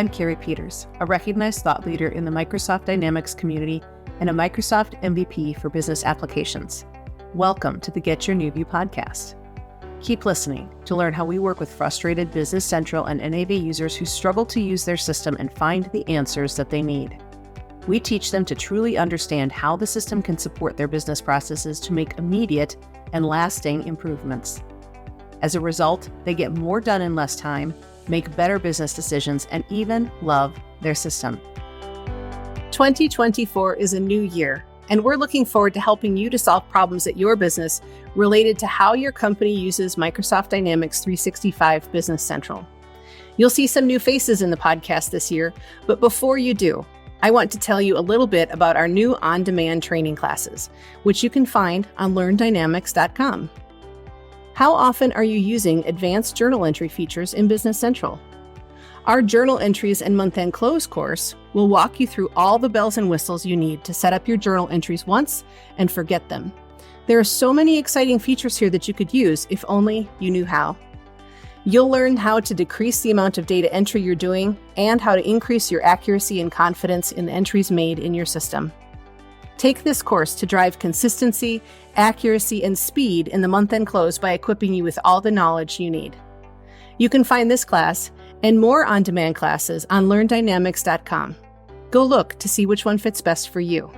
I'm Carrie Peters, a recognized thought leader in the Microsoft Dynamics community and a Microsoft MVP for business applications. Welcome to the Get Your New View podcast. Keep listening to learn how we work with frustrated Business Central and NAV users who struggle to use their system and find the answers that they need. We teach them to truly understand how the system can support their business processes to make immediate and lasting improvements. As a result, they get more done in less time, make better business decisions, and even love their system. 2024 is a new year, and we're looking forward to helping you to solve problems at your business related to how your company uses Microsoft Dynamics 365 Business Central. You'll see some new faces in the podcast this year, but before you do, I want to tell you a little bit about our new on-demand training classes, which you can find on LearnDynamics.com. How often are you using advanced journal entry features in Business Central? Our Journal Entries and Month-End Close course will walk you through all the bells and whistles you need to set up your journal entries once and forget them. There are so many exciting features here that you could use if only you knew how. You'll learn how to decrease the amount of data entry you're doing and how to increase your accuracy and confidence in the entries made in your system. Take this course to drive consistency, accuracy, and speed in the month-end close by equipping you with all the knowledge you need. You can find this class and more on-demand classes on LearnDynamics.com. Go look to see which one fits best for you.